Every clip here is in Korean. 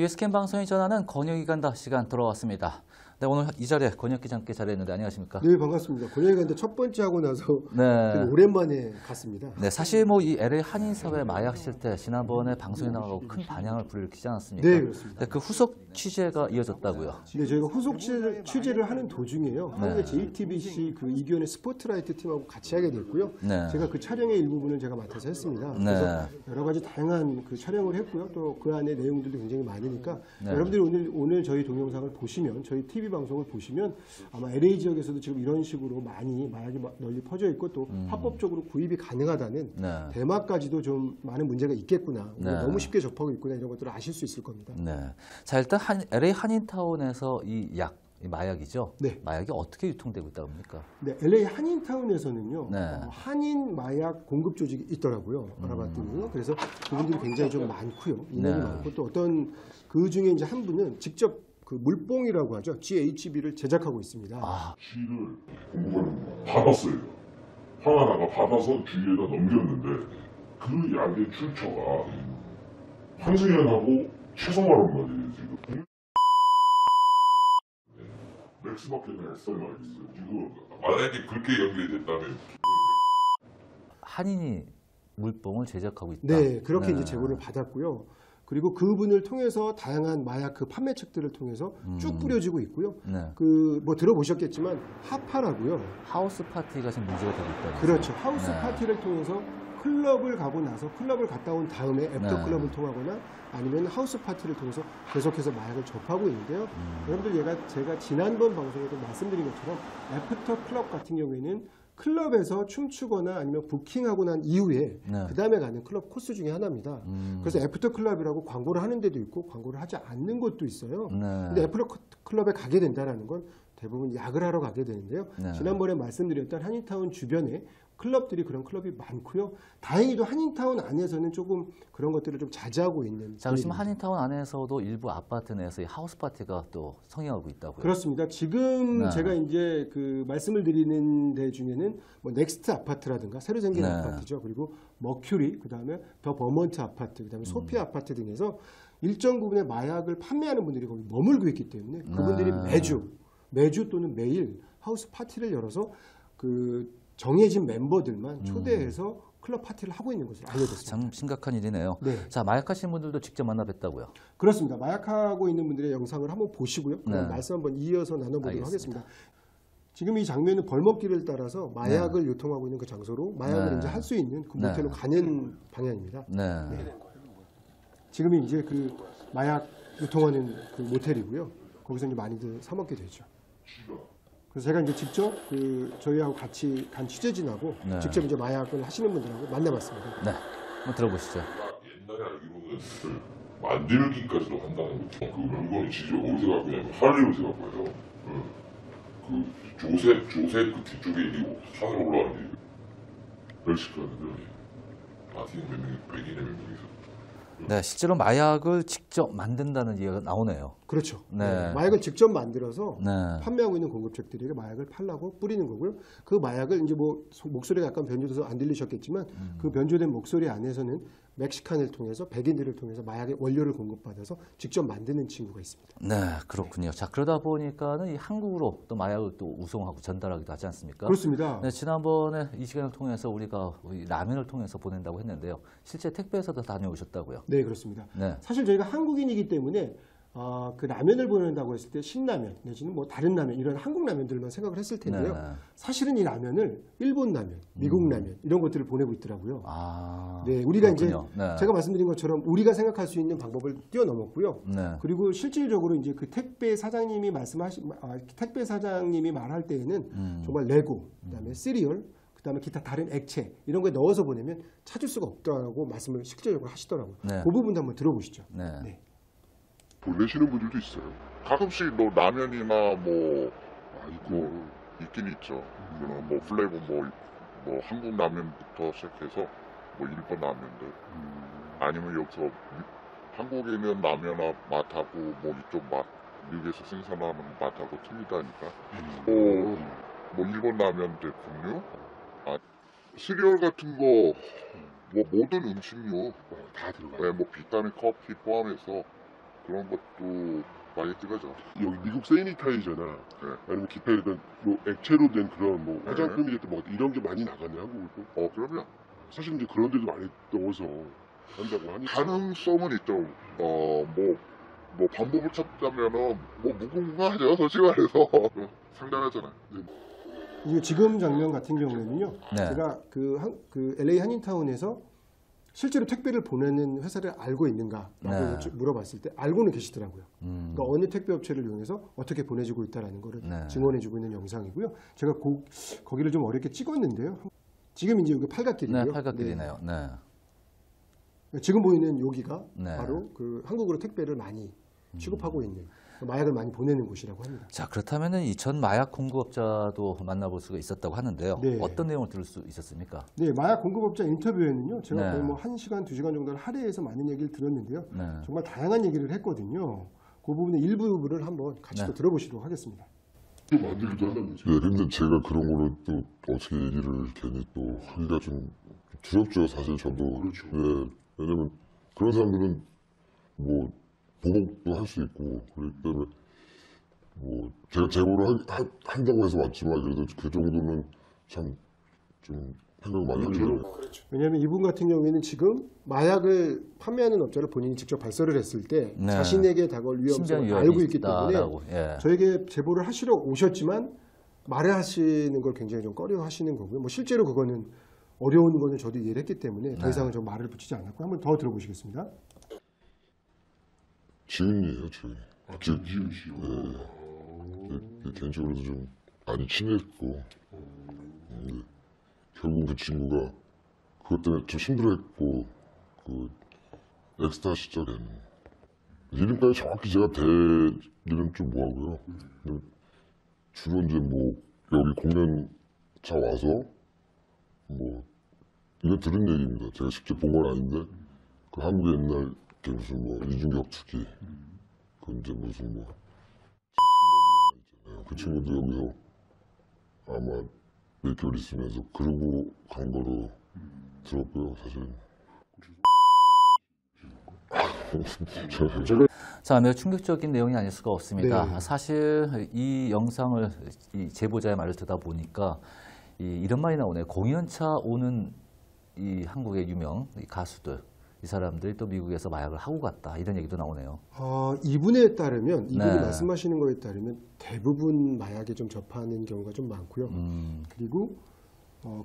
US캠 방송이 전하는 권혁이 간다 시간 돌아왔습니다. 네, 오늘 이 자리에 권혁 기자 함께 자리했는데 안녕하십니까? 네, 반갑습니다. 권혁이 간다 첫 번째 하고 나서 네. 되게 오랜만에 갔습니다. 네, 사실 뭐 이 LA 한인사회 마약 실태 지난번에 방송에 나가고 큰 반향을 불러일으키지 않았습니까? 네, 그렇습니다. 네, 그 후속 취재가 이어졌다고요. 네, 저희가 후속 취재를 하는 도중에요. 한국의 JTBC 그 이규현의 스포트라이트 팀하고 같이 하게 됐고요. 네. 제가 그 촬영의 일부분을 제가 맡아서 했습니다. 네. 그래서 여러 가지 다양한 그 촬영을 했고요. 또 그 안에 내용들도 굉장히 많으니까 네. 여러분들이 오늘 저희 동영상을 보시면 저희 TV 방송을 보시면 아마 LA 지역에서도 지금 이런 식으로 많이 마약이 널리 퍼져 있고 또 합법적으로 구입이 가능하다는 네. 대마까지도 좀 많은 문제가 있겠구나. 네. 너무 쉽게 접하고 있구나 이런 것들을 아실 수 있을 겁니다. 네. 자, 일단 LA 한인타운에서 이 마약이죠. 네. 마약이 어떻게 유통되고 있다고 합니까? 네, LA 한인타운에서는요. 네. 한인 마약 공급 조직이 있더라고요. 알아봤더니. 그래서 그분들이 굉장히 좀 많고요. 인원이 네. 많고 또 어떤 그 중에 이제 한 분은 직접 그 물뽕이라고 하죠. GHB를 제작하고 있습니다. 아, C를 공급을 받았어요. 하나하나가 받아서 주위에다 넘겼는데 그 약의 출처가 한승연하고 최성화란 말이에요 지금. 맥스마켓이나 SMI 있어요. 지금 만약에 그렇게 연결이 됐다면 한인이 물뽕을 제작하고 있다. 네, 그렇게 네. 이제 제보를 받았고요. 그리고 그분을 통해서 다양한 마약 그 판매책들을 통해서 쭉 뿌려지고 있고요. 네. 그 뭐 들어보셨겠지만 하파라고요. 하우스 파티가 지금 문제가 되고 있다. 그렇죠. 하우스 네. 파티를 통해서 클럽을 가고 나서 클럽을 갔다 온 다음에 애프터 네. 클럽을 통하거나 아니면 하우스 파티를 통해서 계속해서 마약을 접하고 있는데요. 여러분들 제가 지난번 방송에도 말씀드린 것처럼 애프터 클럽 같은 경우에는 클럽에서 춤추거나 아니면 부킹하고 난 이후에 네. 그 다음에 가는 클럽 코스 중에 하나입니다. 그래서 애프터 클럽이라고 광고를 하는 데도 있고 광고를 하지 않는 곳도 있어요. 네. 근데 애프터 클럽에 가게 된다는 건 대부분 약을 하러 가게 되는데요. 네. 지난번에 말씀드렸던 한인타운 주변에 클럽들이 그런 클럽이 많고요. 다행히도 한인타운 안에서는 조금 그런 것들을 좀 자제하고 있는. 자, 그렇지만 분위기입니다. 한인타운 안에서도 일부 아파트 내에서 이 하우스 파티가 또 성행하고 있다고요. 그렇습니다. 지금 네. 제가 이제 그 말씀을 드리는 데 중에는 뭐 넥스트 아파트라든가 새로 생긴 네. 아파트죠. 그리고 머큐리, 그다음에 더 버먼트 아파트, 그다음에 소피아 아파트 등에서 일정 부분의 마약을 판매하는 분들이 거기 머물고 있기 때문에 그분들이 매주 또는 매일 하우스 파티를 열어서 그 정해진 멤버들만 초대해서 클럽 파티를 하고 있는 것으로 알려졌습니다. 참 심각한 일이네요. 네. 자, 마약하시는 분들도 직접 만나 뵀다고요. 그렇습니다. 마약하고 있는 분들의 영상을 한번 보시고요. 그럼 네. 말씀 한번 이어서 나눠보도록 알겠습니다. 하겠습니다. 지금 이 장면은 벌목길을 따라서 마약을 유통하고 있는 그 장소로 마약을 네. 이제 할 수 있는 그 네. 모텔로 가는 방향입니다. 네. 지금이 이제 그 마약 유통하는 그 모텔이고요. 거기서 이제 많이들 사 먹게 되죠. 그래서 제가 이제 직접 그 저희하고 같이 간 취재진하고 네. 직접 이제 마약을 하시는 분들하고 만나봤습니다. 네. 한번 들어보시죠. 옛날에 알기로는 그 만들기까지도 한다는 거죠. 그 물건이 진짜 어디서 갖고 냐면 할리우드에서 갖고 와요. 그 조셉 그 뒤쪽에 이 산으로 올라가는 게 멕시코인데 라틴 몇 명이 백인의 몇 명이서 네, 실제로 마약을 직접 만든다는 이야기가 나오네요. 그렇죠. 네. 마약을 직접 만들어서 네. 판매하고 있는 공급책들에게 마약을 팔라고 뿌리는 거고요. 그 마약을 이제 뭐 목소리가 약간 변조돼서 안 들리셨겠지만 그 변조된 목소리 안에서는 멕시칸을 통해서 백인들을 통해서 마약의 원료를 공급받아서 직접 만드는 친구가 있습니다. 네, 그렇군요. 자, 그러다 보니까는 이 한국으로 또 마약을 또 우송하고 전달하기도 하지 않습니까? 그렇습니다. 네, 지난번에 이 시간을 통해서 우리가 이 라면을 통해서 보낸다고 했는데요. 실제 택배에서도 다녀오셨다고요. 네, 그렇습니다. 네. 사실 저희가 한국인이기 때문에 그 라면을 보낸다고 했을 때 신라면 내지는 뭐 다른 라면 이런 한국 라면들만 생각을 했을 텐데요. 네. 사실은 이 라면을 일본 라면, 미국 라면 이런 것들을 보내고 있더라고요. 아, 네, 우리가 그렇군요. 이제 네. 제가 말씀드린 것처럼 우리가 생각할 수 있는 방법을 뛰어넘었고요. 네. 그리고 실질적으로 이제 그 택배 사장님이 택배 사장님이 말할 때에는 정말 레고, 그다음에 시리얼, 그다음에 기타 다른 액체 이런 거에 넣어서 보내면 찾을 수가 없다고 말씀을 실질적으로 하시더라고요. 네. 그 부분도 한번 들어보시죠. 네. 네. 보내시는 분들도 있어요. 가끔씩 뭐 라면이나 뭐 있긴 있죠. 뭐 플레이버 뭐 한국 라면부터 시작해서 뭐 일본 라면들 아니면 여기서 한국에 있는 라면 맛하고 뭐 이쪽 맛 미국에서 생산하는 맛하고 틀리다니까. 뭐 일본 라면 제품류, 시리얼 같은 거, 뭐 모든 음식료 다 들어가요. 뭐 비타민 커피 포함해서 그런 것도 많이 뜨가죠. 여기 미국 세니타이저나 네. 아니면 기타 이런 뭐 액체로 된 그런 뭐 화장품이든 뭐 이런 게 많이 나가네 한국으로. 그럼요. 사실 이제 그런 데도 많이 넣어서 한다고 하니까. 가능성은 있죠. 뭐 방법을 찾자면은 뭐 무궁무진하죠. 솔직히 말해서 상당하잖아요. 이게 지금 장면 같은 경우에는요. 네. 제가 그 LA 한인타운에서 실제로 택배를 보내는 회사를 알고 있는가라고 네. 물어봤을 때 알고는 계시더라고요. 음. 그러니까 어느 택배 업체를 이용해서 어떻게 보내주고 있다라는 거를 네. 증언해주고 있는 영상이고요. 제가 거기를 좀 어렵게 찍었는데요. 지금 이제 여기 팔각길이고요. 네, 팔각길이네요. 네. 네. 지금 보이는 여기가 네. 바로 그 한국으로 택배를 많이 취급하고 있는 마약을 많이 보내는 곳이라고 합니다. 자, 그렇다면은 이 전 마약 공급업자도 만나볼 수가 있었다고 하는데요. 네. 어떤 내용을 들을 수 있었습니까? 네, 마약 공급업자 인터뷰에는요. 제가 네. 거의 뭐 1시간, 2시간 정도를 할애해서 많은 얘기를 들었는데요. 네. 정말 다양한 얘기를 했거든요. 그 부분의 일부를 한번 같이 네. 또 들어보시도록 하겠습니다. 또 만들기도 한다는 거죠. 네, 근데 제가 그런 거를 또 어떻게 얘기를 괜히 또 하기가 좀 두렵죠, 사실 저도. 그렇죠. 네, 왜냐면 그런 사람들은 뭐 보복도 할 수 있고 그렇기 때문에 뭐 제가 제보를 한다고 해서 왔지만 그래도 그 정도는 참 좀 생각을 많이 하게 되네요. 왜냐하면 이분 같은 경우에는 지금 마약을 판매하는 업자를 본인이 직접 발설을 했을 때 네. 자신에게 다가올 신변 위험성을 위협이 알고 있기 때문에 있다라고. 예. 저에게 제보를 하시러 오셨지만 말을 하시는 걸 굉장히 좀 꺼려 하시는 거고요. 뭐 실제로 그거는 어려운 거는 저도 이해를 했기 때문에 더 네. 이상은 좀 말을 붙이지 않았고 한번 더 들어보시겠습니다. 지은이에요, 지은. 지은 씨. 개인적으로도 좀 많이 친했고 결국 그 친구가 그것 때문에 좀 힘들어했고 그 엑스타 시절에는 이름까지 정확히 제가 대리는 좀 뭐하고요. 근데 주로 이제 뭐 여기 공연차 와서 뭐 이거 들은 얘기입니다. 제가 직접 본 건 아닌데 그 한국의 옛날 그 무슨 뭐 이중격 투기 그 이제 무슨 뭐 그 친구도 여기서 아마 몇 개월 있으면서 그러고 간 거로 들었고요, 사실은. 자, 매우 충격적인 내용이 아닐 수가 없습니다. 네. 사실 이 영상을 이 제보자의 말을 듣다 보니까 이런 말이 나오네요. 공연차 오는 이 한국의 유명 이 가수들, 이 사람들이 또 미국에서 마약을 하고 갔다 이런 얘기도 나오네요. 이분에 따르면 이분이 네. 말씀하시는 거에 따르면 대부분 마약에 좀 접하는 경우가 좀 많고요. 그리고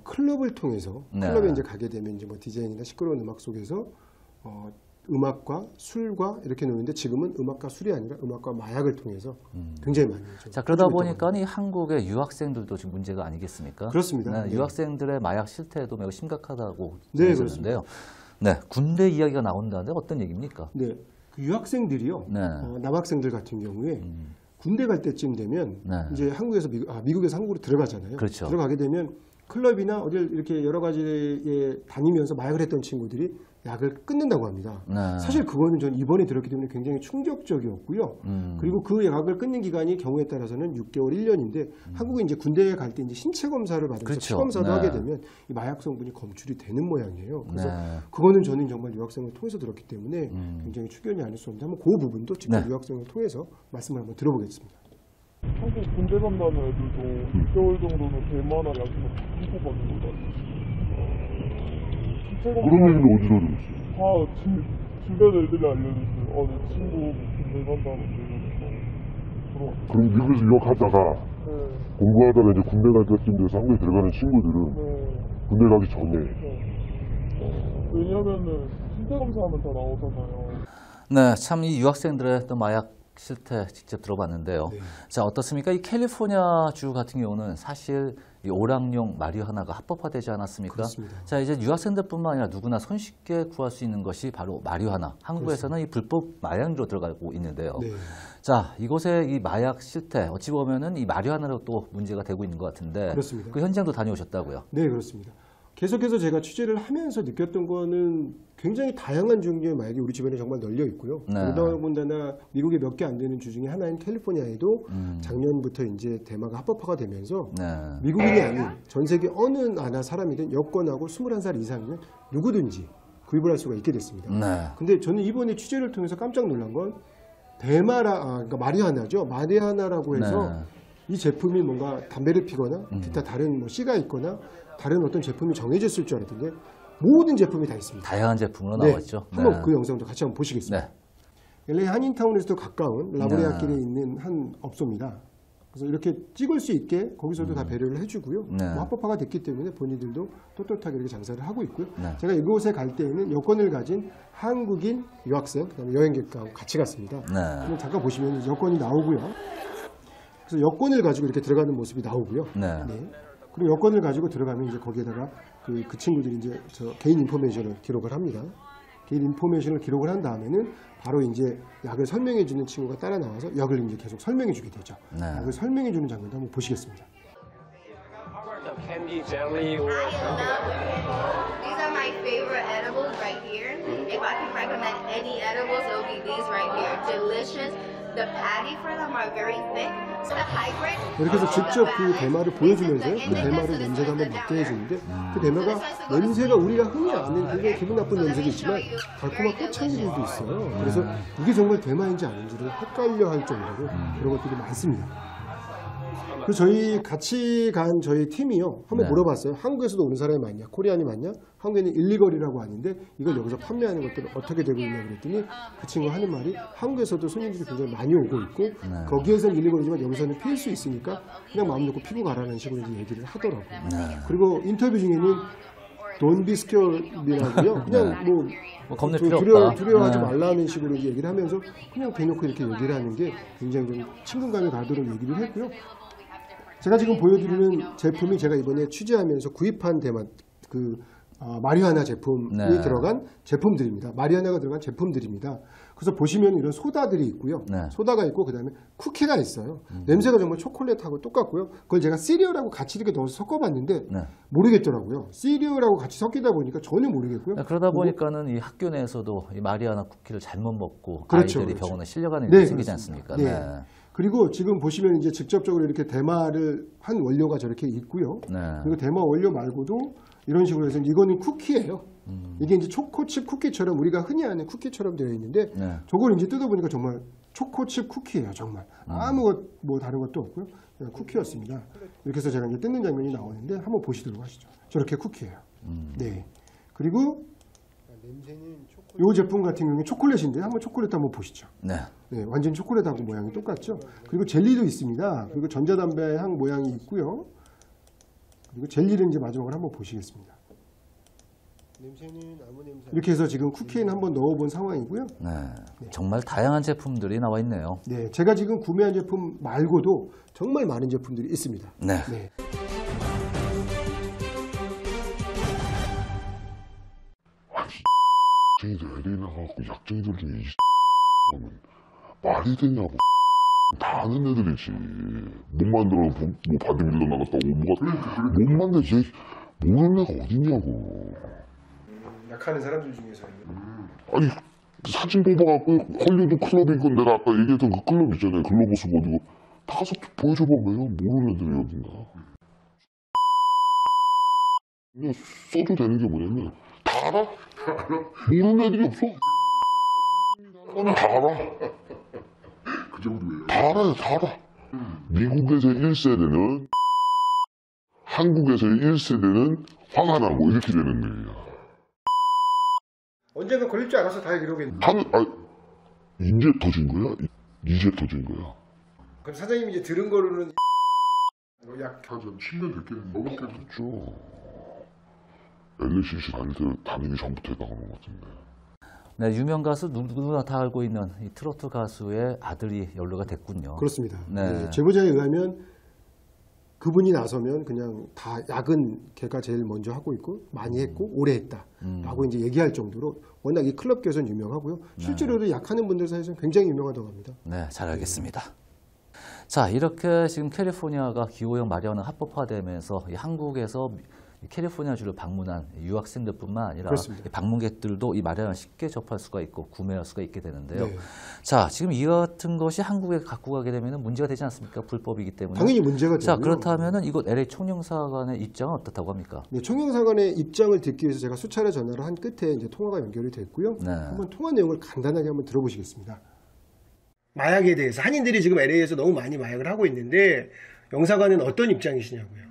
클럽을 통해서 네. 클럽에 이제 가게 되면 이제 뭐 디제잉이나 시끄러운 음악 속에서 음악과 술과 이렇게 노는데 지금은 음악과 술이 아니라 음악과 마약을 통해서 굉장히 많이 좀 자, 그러다 퍼지고 있다고 보니까 합니다. 이 한국의 유학생들도 지금 문제가 아니겠습니까? 그렇습니다. 네, 네. 유학생들의 마약 실태도 매우 심각하다고 네, 전해졌는데요. 네, 군대 이야기가 나온다는데 어떤 얘기입니까? 네, 그 유학생들이요. 네. 남학생들 같은 경우에 군대 갈 때쯤 되면 네. 이제 한국에서 미국에서 한국으로 들어가잖아요. 그렇죠. 들어가게 되면 클럽이나 어딜 이렇게 여러 가지에 다니면서 마약을 했던 친구들이 약을 끊는다고 합니다. 네. 사실 그거는 전 이번에 들었기 때문에 굉장히 충격적이었고요. 그리고 그 약을 끊는 기간이 경우에 따라서는 6개월, 1년인데 한국에 이제 군대에 갈 때 이제 신체 검사를 받으면서 그렇죠. 피 검사도 네. 하게 되면 이 마약 성분이 검출이 되는 모양이에요. 그래서 네. 그거는 저는 정말 유학생을 통해서 들었기 때문에 굉장히 축연이 아닐 수 없는데 한번 그 부분도 직접 네. 유학생을 통해서 말씀을 한번 들어보겠습니다. 한국 군대 간다는 애들도 6개월 정도는 대만화 약속을 받는 거 같아요. 그런 얘기는 어디서 들었어요? 다 주변 애들이 알려줬어요. 내 친구 군대 간다는데 이러면서 그럼 미국에서 유학하다가 네, 공부하다가 이제 군대 갈 때쯤 돼서 한국에 들어가는 친구들은 네. 군대 가기 전에 왜냐면은 신체 검사하면 다 나오잖아요. 네, 참 이 유학생들의 또 마약 실태 직접 들어봤는데요. 네. 자, 어떻습니까? 이 캘리포니아 주 같은 경우는 사실 이 오락용 마리화나가 합법화되지 않았습니까? 그렇습니다. 자, 이제 유학생들뿐만 아니라 누구나 손쉽게 구할 수 있는 것이 바로 마리화나. 한국에서는 이 불법 마약으로 들어가고 있는데요. 네. 자, 이곳의 이 마약 실태 어찌 보면은 이 마리화나로 또 문제가 되고 있는 것 같은데 그렇습니다. 그 현장도 다녀오셨다고요? 네, 그렇습니다. 계속해서 제가 취재를 하면서 느꼈던 거는 굉장히 다양한 종류의 마약이 우리 주변에 정말 널려 있고요. 네. 더군다나 미국에 몇 개 안 되는 주 중에 하나인 캘리포니아에도 작년부터 이제 대마가 합법화가 되면서 네. 미국인이 아닌 전 세계 어느 나라 사람이든 여권하고 21살 이상이면 누구든지 구입을 할 수가 있게 됐습니다. 네. 근데 저는 이번에 취재를 통해서 깜짝 놀란 건 그러니까 마리화나죠. 마리화나라고 해서 네. 이 제품이 뭔가 담배를 피거나 기타 다른 뭐 씨가 있거나 다른 어떤 제품이 정해졌을 줄 알았는데 모든 제품이 다 있습니다. 다양한 제품으로 네, 나왔죠. 한번 네. 그 영상도 같이 한번 보시겠습니다. 네. LA 한인타운에서도 가까운 라브레아길에 있는 한 업소입니다. 그래서 이렇게 찍을 수 있게 거기서도 다 배려를 해주고요. 네. 뭐 합법화가 됐기 때문에 본인들도 떳떳하게 이렇게 장사를 하고 있고요. 네. 제가 이곳에 갈 때에는 여권을 가진 한국인 유학생, 그다음에 여행객과 같이 갔습니다. 네. 그럼 잠깐 보시면 여권이 나오고요. 그래서 여권을 가지고 이렇게 들어가는 모습이 나오고요. 네. 그리고 여권을 가지고 들어가면 이제 거기에다가 그 친구들이 이제 저 개인 인포메이션을 기록을 합니다. 개인 인포메이션을 기록을 한 다음에는 바로 이제 약을 설명해 주는 친구가 따라 나와서 약을 이제 계속 설명해 주게 되죠. 네. 약을 설명해 주는 장면도 한번 보시겠습니다. The candy jelly or These are my favorite edibles right here. If I can recommend any edibles, it will be these right here. Delicious. The patty for them are very thick. It's the hybrid. 이렇게 해서 직접 그 대마를 보여주면서요. 그 대마를 냄새도 한번 맡게 해주는데 그 대마가 냄새가 우리가 흔히 아는 굉장히 기분 나쁜 냄새도 있지만 달콤한 꽃향기도 있어요. 그래서 이게 정말 대마인지 아닌지를 헷갈려 할 정도로 그런 것들이 많습니다. 그 저희 같이 간 저희 팀이요. 한번 네. 물어봤어요. 한국에서도 오는 사람이 많냐? 코리안이 많냐? 한국에는 일리걸이라고 하는데 이걸 여기서 판매하는 것들은 어떻게 되고 있냐 그랬더니 그 친구가 하는 말이 한국에서도 손님들이 굉장히 많이 오고 있고 네. 거기에서는 일리걸이지만 여기서는 필 수 있으니까 그냥 마음 놓고 피고 가라는 식으로 이제 얘기를 하더라고요. 네. 그리고 인터뷰 중에는 Don't be scared이라고요. 그냥 뭐 겁낼 필요 없다. 두려워하지 네. 말라는 식으로 이제 얘기를 하면서 그냥 대놓고 이렇게 얘기를 하는 게 굉장히 좀 친근감이 가도록 얘기를 했고요. 제가 지금 보여드리는 제품이 제가 이번에 취재하면서 구입한 마리화나 제품이 네. 들어간 제품들입니다. 마리화나가 들어간 제품들입니다. 그래서 보시면 이런 소다들이 있고요. 네. 소다가 있고 그다음에 쿠키가 있어요. 냄새가 정말 초콜릿하고 똑같고요. 그걸 제가 시리얼하고 같이 이렇게 넣어서 섞어봤는데 네. 모르겠더라고요. 시리얼하고 같이 섞이다 보니까 전혀 모르겠고요. 그러다 보니까는 이 학교 내에서도 이 마리아나 쿠키를 잘못 먹고 그렇죠, 아이들이 그렇죠. 병원에 실려가는 네, 일이 생기지 그렇습니다. 않습니까? 네. 그리고 지금 보시면 이제 직접적으로 이렇게 대마를 한 원료가 저렇게 있고요. 네. 그리고 대마 원료 말고도 이런 식으로 해서 이거는 쿠키예요. 이게 이제 초코칩 쿠키처럼 우리가 흔히 아는 쿠키처럼 되어 있는데 네. 저걸 이제 뜯어보니까 정말 초코칩 쿠키예요. 정말 아무 뭐 다른 것도 없고요. 그냥 쿠키였습니다. 이렇게 해서 제가 이제 뜯는 장면이 나오는데 한번 보시도록 하시죠. 저렇게 쿠키예요. 네. 그리고 이 제품 같은 경우는 초콜릿인데 한번 초콜릿 한번 보시죠. 네. 네, 완전 초콜릿하고 모양이 똑같죠. 그리고 젤리도 있습니다. 그리고 전자담배 향 모양이 있고요. 그리고 젤리를 이제 마지막으로 한번 보시겠습니다. 이렇게 해서 지금 쿠키에는 한번 넣어본 상황이고요. 네. 정말 다양한 제품들이 나와 있네요. 네, 제가 지금 구매한 제품 말고도 정말 많은 제품들이 있습니다. 네. 네. 약쟁이들 LA 나가갖고 약쟁이들 중에 이 하면 말이 되냐고. 다 아는 애들이지. 못 만들어 뭐 바디빌더 나갔다고 뭐가 못 만들지. 모르는 애가 어딨냐고. 약하는 사람들 중에서 아니 사진 뽑아갖고 헐리우드 클럽인 건 내가 아까 얘기했던 그 클럽 있잖아요. 글로버스 어디고 다 가서 보여줘봐 왜요? 모르는 애들이 어딘가. 그냥 써도 되는 게 뭐냐면 다 알아? 모르는 애들이 없어. 다 알아. 그 정도예요. 다 알아요, 다 알아. 미국에서 1세대는 한국에서의 1세대는 화가 나고 이렇게 되는 거예요. 언젠가 걸릴 줄 알아서 다 이러겠네. 이제 터진 거야? 이제 터진 거야? 그럼 사장님이 이제 들은 거로는 약 한 10년 됐겠네. 넘었겠네. 그렇죠. LCC 다니기 전부터 나오는 것 같은데. 네, 유명 가수 누구나 다 알고 있는 이 트로트 가수의 아들이 연루가 됐군요. 그렇습니다. 네. 네, 제보자에 의하면 그분이 나서면 그냥 다 약은 걔가 제일 먼저 하고 있고 많이 했고 오래 했다라고 이제 얘기할 정도로 워낙 이 클럽계에서는 유명하고요. 실제로도 약하는 분들 사이에서는 굉장히 유명하다고 합니다. 네, 잘 알겠습니다. 자, 이렇게 지금 캘리포니아가 기호형 마리화나 합법화되면서 이 한국에서 캘리포니아주를 방문한 유학생들뿐만 아니라 그렇습니다. 방문객들도 이 마리화나를 쉽게 접할 수가 있고 구매할 수가 있게 되는데요. 네. 자, 지금 이 같은 것이 한국에 갖고 가게 되면 문제가 되지 않습니까? 불법이기 때문에. 당연히 문제가 자, 되고요. 그렇다면 이곳 LA 총영사관의 입장은 어떻다고 합니까? 네, 총영사관의 입장을 듣기 위해서 제가 수차례 전화를 한 끝에 이제 통화가 연결이 됐고요. 네. 한번 통화 내용을 간단하게 한번 들어보시겠습니다. 마약에 대해서 한인들이 지금 LA에서 너무 많이 마약을 하고 있는데 영사관은 어떤 입장이시냐고요?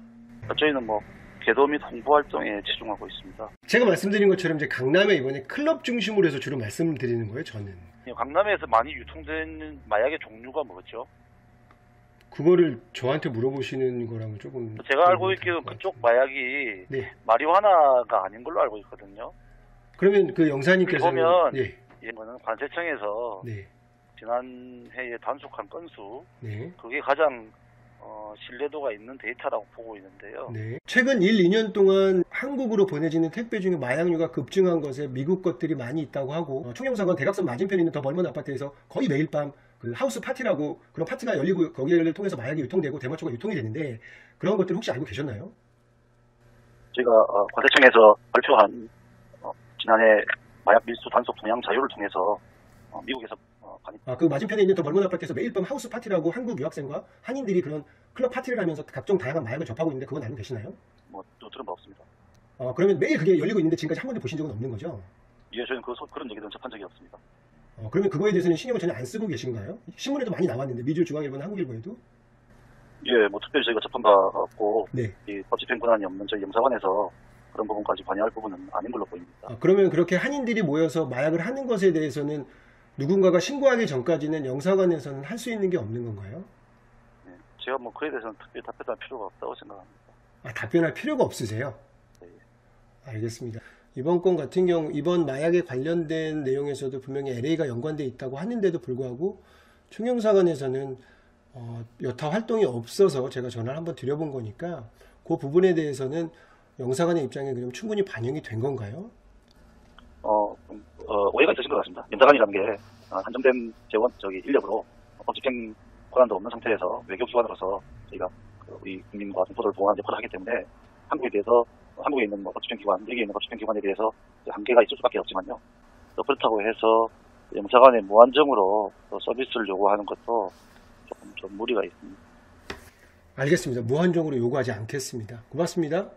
저희는 뭐 계도 및 홍보 활동에 집중하고 있습니다. 제가 말씀드린 것처럼 이제 강남에 이번에 클럽 중심으로 해서 주로 말씀드리는 거예요, 저는. 강남에서 많이 유통되는 마약의 종류가 뭐죠? 그거를 저한테 물어보시는 거랑은 조금 제가 알고 있기로는 그쪽 마약이 네. 마리화나가 아닌 걸로 알고 있거든요. 그러면 그 영사님께서는 보면 네. 이거는 관세청에서 네. 지난 해에 단속한 건수 네. 그게 가장 신뢰도가 있는 데이터라고 보고 있는데요. 네. 최근 1, 2년 동안 한국으로 보내지는 택배 중에 마약류가 급증한 것에 미국 것들이 많이 있다고 하고 총영사관 대각선 맞은편에 있는 더 멀먼 아파트에서 거의 매일 밤 그 하우스 파티라고 그런 파티가 열리고 거기를 통해서 마약이 유통되고 대마초가 유통이 되는데 그런 것들 혹시 알고 계셨나요? 저희가 관세청에서 발표한 지난해 마약 밀수 단속 동향 자료를 통해서 미국에서 그 맞은편에 있는 더 멀먼 아파트에서 매일 밤 하우스 파티라고 한국 유학생과 한인들이 그런 클럽 파티를 하면서 각종 다양한 마약을 접하고 있는데 그건 알고 계시나요? 또 들은 바 없습니다. 그러면 매일 그게 열리고 있는데 지금까지 한 번도 보신 적은 없는 거죠? 예, 저희는 그런 얘기는 접한 적이 없습니다. 그러면 그거에 대해서는 신경을 전혀 안 쓰고 계신가요? 신문에도 많이 나왔는데 미주 중앙일보나 한국일보에도? 예, 뭐 특별히 저희가 접한 바 없고 네. 이 법 집행 권한이 없는 저희 영사관에서 그런 부분까지 관여할 부분은 아닌 걸로 보입니다. 그러면 그렇게 한인들이 모여서 마약을 하는 것에 대해서는 누군가가 신고하기 전까지는 영사관에서는 할 수 있는 게 없는 건가요? 네, 제가 뭐 그에 대해서는 특별히 답변할 필요가 없다고 생각합니다. 답변할 필요가 없으세요? 네. 알겠습니다. 이번 건 같은 경우 이번 마약에 관련된 내용에서도 분명히 LA가 연관돼 있다고 하는데도 불구하고 총영사관에서는 여타 활동이 없어서 제가 전화를 한번 드려본 거니까 그 부분에 대해서는 영사관의 입장에 그럼 충분히 반영이 된 건가요? 오해가 있으신 것 같습니다. 영사관이라는 게 한정된 인력으로 법 집행 권한도 없는 상태에서 외교기관으로서 저희가 우리 국민과 동포들을 보호하는 역할을 하기 때문에 한국에 있는 법 집행기관, 여기에 있는 법 집행기관에 대해서 한계가 있을 수밖에 없지만요. 또 그렇다고 해서 영사관에 무한정으로 서비스를 요구하는 것도 조금 좀 무리가 있습니다. 알겠습니다. 무한정으로 요구하지 않겠습니다. 고맙습니다.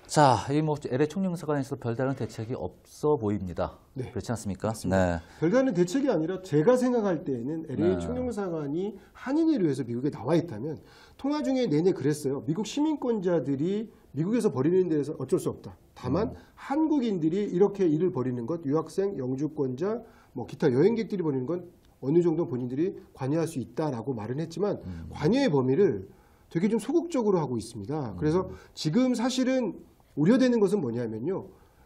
자, 이 뭐 LA 총영사관에서 별다른 대책이 없어 보입니다. 네. 그렇지 않습니까? 맞습니다. 네. 별다른 대책이 아니라 제가 생각할 때에는 LA 네. 총영사관이 한인을 위해서 미국에 나와 있다면 통화 중에 내내 그랬어요. 미국 시민권자들이 미국에서 벌이는 데에서 어쩔 수 없다. 다만 한국인들이 이렇게 일을 벌이는 것, 유학생, 영주권자, 뭐 기타 여행객들이 벌이는 건 어느 정도 본인들이 관여할 수 있다라고 말은 했지만 관여의 범위를 되게 좀 소극적으로 하고 있습니다. 그래서 지금 사실은 우려되는 것은 뭐냐면요.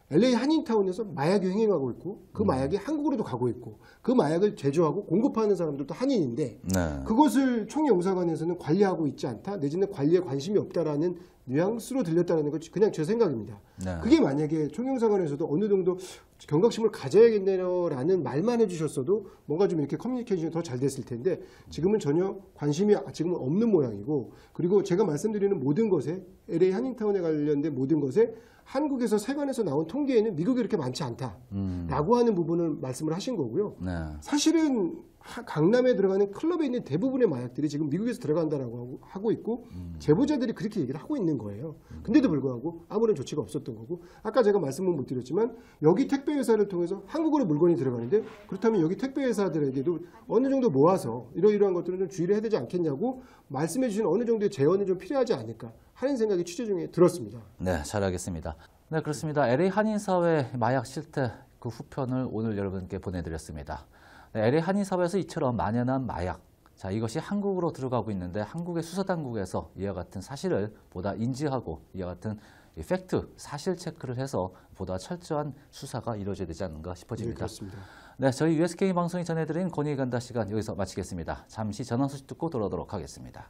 LA 한인타운에서 마약이 횡행하고 있고 그 마약이 한국으로도 가고 있고 그 마약을 제조하고 공급하는 사람들도 한인인데 네. 그것을 총영사관에서는 관리하고 있지 않다 내지는 관리에 관심이 없다라는 뉘앙스로 들렸다는 것 그냥 제 생각입니다. 네. 그게 만약에 총영사관에서도 어느 정도 경각심을 가져야겠네요라는 말만 해주셨어도 뭔가 좀 이렇게 커뮤니케이션이 더 잘 됐을 텐데 지금은 전혀 관심이 지금은 없는 모양이고 그리고 제가 말씀드리는 모든 것에 LA 한인타운에 관련된 모든 것에 한국에서 세관에서 나온 통계에는 미국이 그렇게 많지 않다라고 하는 부분을 말씀을 하신 거고요. 네. 사실은 강남에 들어가는 클럽에 있는 대부분의 마약들이 지금 미국에서 들어간다라고 하고 있고 제보자들이 그렇게 얘기를 하고 있는 거예요. 근데도 불구하고 아무런 조치가 없었던 거고 아까 제가 말씀은 못 드렸지만 여기 택배 회사를 통해서 한국으로 물건이 들어가는데 그렇다면 여기 택배 회사들에게도 어느 정도 모아서 이러이러한 것들은 좀 주의를 해야 되지 않겠냐고 말씀해 주신 어느 정도의 제언이 좀 필요하지 않을까 하는 생각이 취재 중에 들었습니다. 네, 잘 알겠습니다. 네, 그렇습니다. LA 한인사회 마약 실태 그 후편을 오늘 여러분께 보내드렸습니다. 네, LA 한인사회에서 이처럼 만연한 마약, 자 이것이 한국으로 들어가고 있는데 한국의 수사당국에서 이와 같은 사실을 보다 인지하고 이와 같은 이 팩트, 사실 체크를 해서 보다 철저한 수사가 이루어져야 되지 않는가 싶어집니다. 네, 그렇습니다. 네, 저희 USK 방송이 전해드린 권익이 간다 시간 여기서 마치겠습니다. 잠시 전화 소식 듣고 돌아오도록 하겠습니다.